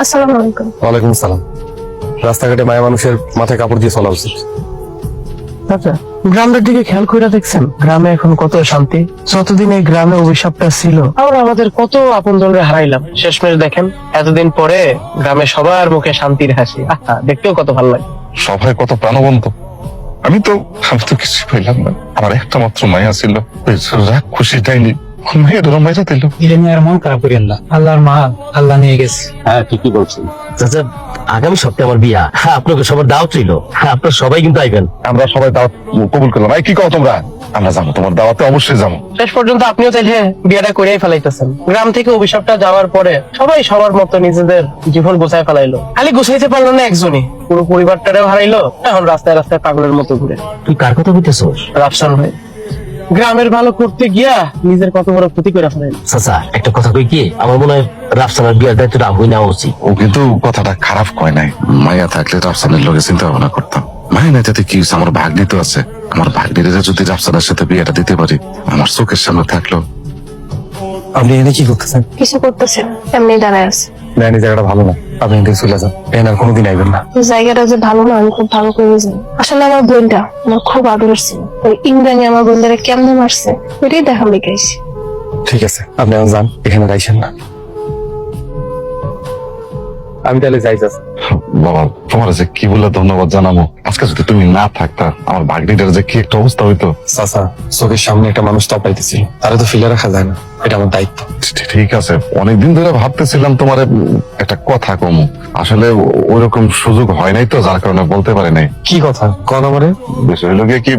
আসসালামু আলাইকুম। ওয়ালাইকুম আসসালাম। রাস্তাঘাটে মায়া মানুষের মাথায় কাপড় দিয়ে চলা উচিত। আচ্ছা, গ্রামের দিকে খেয়াল করে দেখছেন গ্রামে এখন কত শান্তি। যতদিন এই গ্রামে অভিশাপটা ছিল আমরা আমাদের কত আপন জনরে হারাইলাম, শেষমেশ দেখেন এতদিন পরে গ্রামে সবার মুখে শান্তির হাসি। আহা, দেখতেও কত ভালো লাগে। সবাই কত প্রাণবন্ত। আমি তো কিছু পাইলাম না। আমার একটা মাত্র মায়া ছিল, ওই রাগ খুশি দেয়নি। মেয়ের মাইরা দিল। এটা নিয়ে আর মন খারাপ করেন না, আল্লাহর মাল আল্লাহ নিয়ে গেছে। হ্যাঁ ঠিকই বলছেন চাচা। আগামী সপ্তাহে আমার বিয়া। হ্যাঁ, আপনাকে সবার দাওয়াত ছিল। হ্যাঁ, আপনারা সবাই কিন্তু আইবেন। আমরা সবাই দাওয়াত কবুল করলাম। এই কি কও তোমরা? আমরা যাবো, তোমার দাওয়াতে অবশ্যই যাবো। শেষ পর্যন্ত আপনিও চাইলে বিয়েটা করেই ফেলাইতেছেন। গ্রাম থেকে অভিশাপটা যাওয়ার পরে সবাই সবার মতো নিজেদের জীবন গোছায় ফেলাইলো। খালি গোছাইতে পারলো না একজনই, পুরো পরিবারটারেও হারাইলো। এখন রাস্তায় রাস্তায় পাগলের মতো ঘুরে। তুই কার কথা বলতেছস? রাফসান ভাই গ্রামের ভালো করতে গিয়া নিজের কত বড় ক্ষতি করে ফেলেন। চাচা একটা কথা কই কি, আমার মনে হয় রাফসানার বিয়ার দায়িত্বটা আমি নেওয়া উচিত। ও কিন্তু কথাটা খারাপ কয় নাই। মায়া থাকলে রাফসানের লোকে চিন্তা ভাবনা করতাম। মায়া নাই তাতে কি হয়েছে? আমার ভাগ্নি তো আছে। আমার ভাগ্নিরা যদি রাফসানের সাথে বিয়েটা দিতে পারি, আমার চোখের সামনে থাকলো। আপনি এনে কি করতেছেন? কিছু করতেছেন, এমনি দাঁড়ায় আছে। না, এই জায়গাটা ভালো না। আপনি এদিকে চলে যান। এখানে আর কোনোদিন আইবেন না। জায়গাটা যে ভালো না আমি খুব ভালো করে জানি। আসলে আমার বোনটা আমার খুব আদরের ছিল। ওই ইন্দ্রাণী আমার বোনটারে কেমনে মারছে ওইটাই দেখা লেগেছি। ঠিক আছে, আপনি এখন যান, এখানে রাইছেন না। আমি তাহলে যাই চাচা। বাবা, তোমার যে কি বলে ধন্যবাদ জানাবো। আজকে যদি তুমি না থাকতা, আমার ভাগ্নিটার যে কি একটা অবস্থা হইতো। চাচা, চোখের সামনে একটা মানুষ তপাইতেছিল, তারা তো ফেলে রাখা যায় না। এটা আমার দায়িত্ব। ঠিক আছে, অনেকদিন ধরে ভাবতেছিলাম তোমার একটা কথা কমু। আসলে ওইরকম সুযোগ হয় নাই তো, যার কারণে বলতে পারি নাই। কি কথা কন আমারে? বিষয় হলো গিয়ে কি